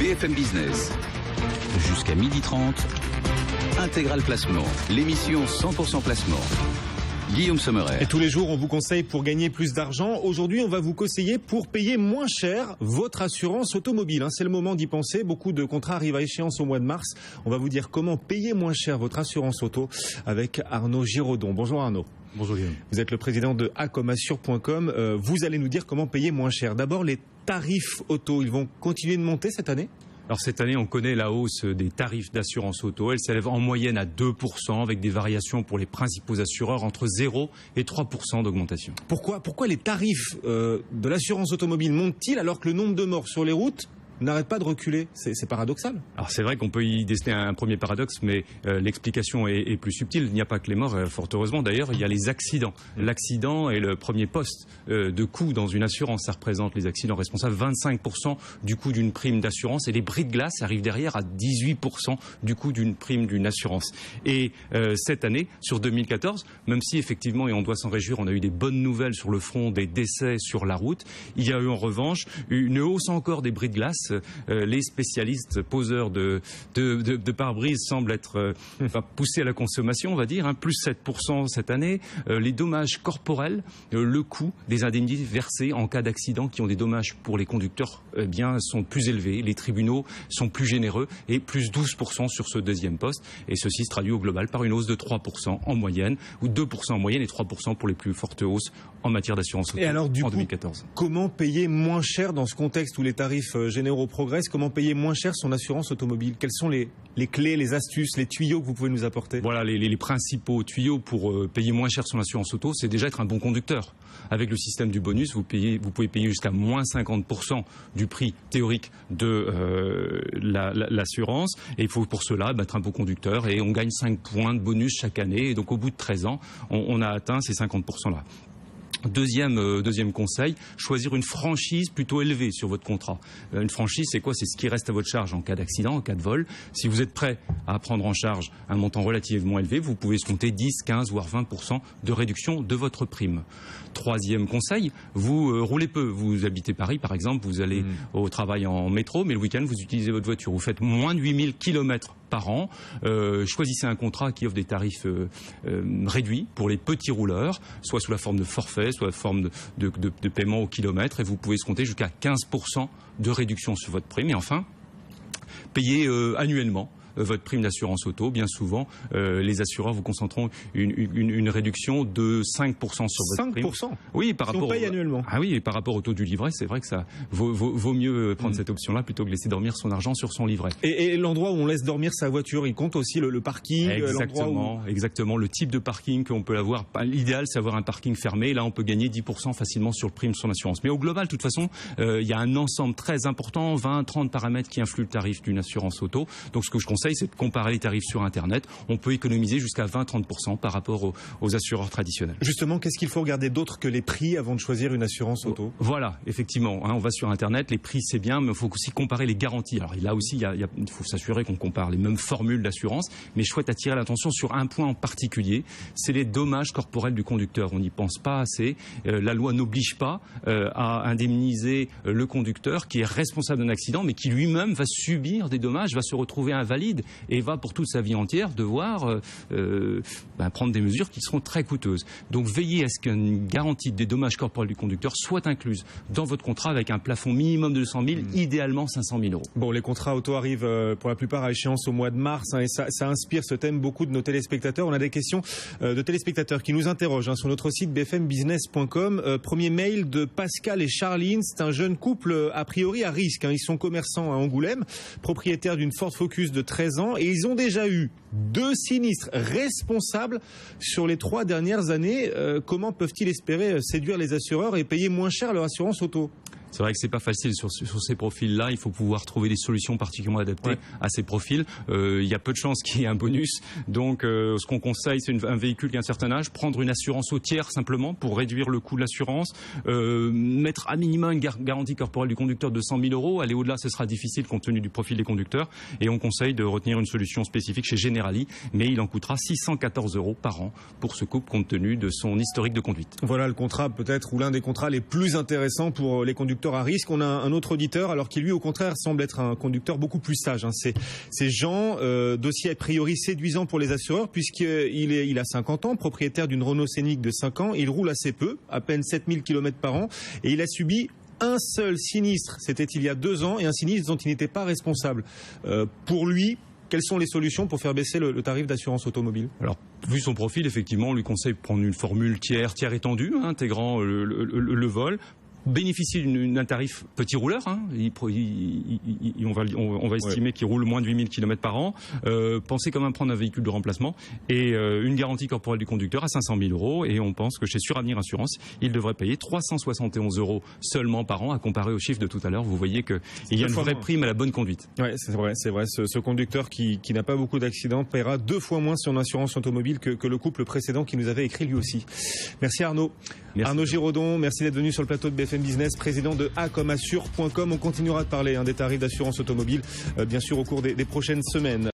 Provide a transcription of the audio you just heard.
BFM Business. Jusqu'à 12h30, Intégral Placement, l'émission 100% placement. Guillaume Sommerer. Et tous les jours, on vous conseille pour gagner plus d'argent. Aujourd'hui, on va vous conseiller pour payer moins cher votre assurance automobile. C'est le moment d'y penser. Beaucoup de contrats arrivent à échéance au mois de mars. On va vous dire comment payer moins cher votre assurance auto avec Arnaud Giraudon. Bonjour Arnaud. Bonjour Guillaume. Vous êtes le président de accomassure.com. Vous allez nous dire comment payer moins cher. D'abord, les tarifs auto, ils vont continuer de monter cette année ? Alors cette année, on connaît la hausse des tarifs d'assurance auto. Elle s'élève en moyenne à 2%, avec des variations pour les principaux assureurs entre 0 et 3% d'augmentation. Pourquoi les tarifs de l'assurance automobile montent-ils alors que le nombre de morts sur les routes n'arrête pas de reculer? C'est paradoxal. Alors c'est vrai qu'on peut y déceler un premier paradoxe, mais l'explication est plus subtile. Il n'y a pas que les morts, fort heureusement d'ailleurs, il y a les accidents. L'accident est le premier poste de coût dans une assurance. Ça représente les accidents responsables 25% du coût d'une prime d'assurance, et les bris de glace arrivent derrière à 18% du coût d'une prime d'une assurance. Et cette année, sur 2014, même si effectivement, et on doit s'en réjouir, on a eu des bonnes nouvelles sur le front des décès sur la route, il y a eu en revanche une hausse encore des bris de glace. Les spécialistes poseurs de pare-brise semblent être poussés à la consommation, on va dire, plus 7% cette année. Les dommages corporels, le coût des indemnités versées en cas d'accident qui ont des dommages pour les conducteurs, sont plus élevés. Les tribunaux sont plus généreux, et plus 12% sur ce deuxième poste. Et ceci se traduit au global par une hausse de 3% en moyenne, ou 2% en moyenne et 3% pour les plus fortes hausses en matière d'assurance auto. Et alors, du en coup, 2014. Comment payer moins cher dans ce contexte où les tarifs généraux progressent? Comment payer moins cher son assurance automobile? Quelles sont les clés, les astuces, les tuyaux que vous pouvez nous apporter? Voilà, les principaux tuyaux pour payer moins cher son assurance auto, c'est déjà être un bon conducteur. Avec le système du bonus, vous pouvez payer jusqu'à moins 50% du prix théorique de l'assurance. Et il faut pour cela être un bon conducteur, et on gagne 5 points de bonus chaque année. Et donc au bout de 13 ans, on a atteint ces 50%-là. Deuxième conseil, choisir une franchise plutôt élevée sur votre contrat. Une franchise, c'est quoi? C'est ce qui reste à votre charge en cas d'accident, en cas de vol. Si vous êtes prêt à prendre en charge un montant relativement élevé, vous pouvez compter 10, 15, voire 20% de réduction de votre prime. Troisième conseil, vous roulez peu. Vous habitez Paris, par exemple, vous allez au travail en métro, mais le week-end, vous utilisez votre voiture. Vous faites moins de 8000 km par an. Choisissez un contrat qui offre des tarifs réduits pour les petits rouleurs, soit sous la forme de forfait, soit la forme de paiement au kilomètre, et vous pouvez compter jusqu'à 15% de réduction sur votre prime. Et enfin, payer annuellement votre prime d'assurance auto. Bien souvent, les assureurs vous concentreront une réduction de 5% sur votre prime. 5%? Oui, par rapport. On paye annuellement. Ah oui, et par rapport au taux du livret, c'est vrai que ça vaut mieux prendre cette option-là plutôt que laisser dormir son argent sur son livret. Et l'endroit où on laisse dormir sa voiture, il compte aussi le parking. Exactement. Le type de parking qu'on peut avoir. L'idéal, c'est avoir un parking fermé. Là, on peut gagner 10% facilement sur le prime de son assurance. Mais au global, de toute façon, il y a un ensemble très important, 20-30 paramètres qui influent le tarif d'une assurance auto. Donc, ce que je conseille, c'est de comparer les tarifs sur Internet. On peut économiser jusqu'à 20-30% par rapport aux assureurs traditionnels. Justement, qu'est-ce qu'il faut regarder d'autre que les prix avant de choisir une assurance auto? Voilà, effectivement. On va sur Internet, les prix c'est bien, mais il faut aussi comparer les garanties. Alors là aussi, il faut s'assurer qu'on compare les mêmes formules d'assurance, mais je souhaite attirer l'attention sur un point en particulier, c'est les dommages corporels du conducteur. On n'y pense pas assez. La loi n'oblige pas à indemniser le conducteur qui est responsable d'un accident, mais qui lui-même va subir des dommages, va se retrouver invalide et va pour toute sa vie entière devoir prendre des mesures qui seront très coûteuses. Donc veillez à ce qu'une garantie des dommages corporels du conducteur soit incluse dans votre contrat avec un plafond minimum de 200 000, idéalement 500 000 euros. Bon, les contrats auto arrivent pour la plupart à échéance au mois de mars, et ça inspire ce thème beaucoup de nos téléspectateurs. On a des questions de téléspectateurs qui nous interrogent sur notre site bfmbusiness.com. Premier mail de Pascal et Charline, c'est un jeune couple a priori à risque. Ils sont commerçants à Angoulême, propriétaires d'une Ford Focus de 13 ans, et ils ont déjà eu 2 sinistres responsables sur les 3 dernières années. Comment peuvent-ils espérer séduire les assureurs et payer moins cher leur assurance auto? C'est vrai que c'est pas facile sur ces profils-là. Il faut pouvoir trouver des solutions particulièrement adaptées à ces profils. Il y a peu de chances qu'il y ait un bonus. Donc, ce qu'on conseille, c'est un véhicule qui a un certain âge, prendre une assurance routière simplement pour réduire le coût de l'assurance, mettre à minima une garantie corporelle du conducteur de 100 000 euros. Aller au-delà, ce sera difficile compte tenu du profil des conducteurs. Et on conseille de retenir une solution spécifique chez Generali, mais il en coûtera 614 euros par an pour ce couple compte tenu de son historique de conduite. Voilà le contrat peut-être, ou l'un des contrats les plus intéressants pour les conducteurs conducteur à risque. On a un autre auditeur, alors qui lui, au contraire, semble être un conducteur beaucoup plus sage. C'est Jean, dossier a priori séduisant pour les assureurs, puisqu'il a 50 ans, propriétaire d'une Renault Scénic de 5 ans. Il roule assez peu, à peine 7000 km par an, et il a subi un seul sinistre. C'était il y a 2 ans, et un sinistre dont il n'était pas responsable. Pour lui, quelles sont les solutions pour faire baisser le tarif d'assurance automobile? Alors, vu son profil, effectivement, on lui conseille de prendre une formule tiers étendue, intégrant le vol. Bénéficier d'un tarif petit rouleur, on va estimer qu'il roule moins de 8000 km par an. Pensez quand même prendre un véhicule de remplacement et une garantie corporelle du conducteur à 500 000 €. Et on pense que chez Suravenir Assurance, il devrait payer 371 € seulement par an, à comparer au chiffre de tout à l'heure. Vous voyez qu'il y a une vraie prime à la bonne conduite. Ouais, c'est vrai. Ce conducteur qui n'a pas beaucoup d'accidents paiera 2 fois moins son assurance automobile que le couple précédent qui nous avait écrit lui aussi. Merci Arnaud. Merci. Arnaud Giraudon, merci d'être venu sur le plateau de BFM Business, président de A-comme-assure.com. On continuera de parler des tarifs d'assurance automobile, bien sûr, au cours des prochaines semaines.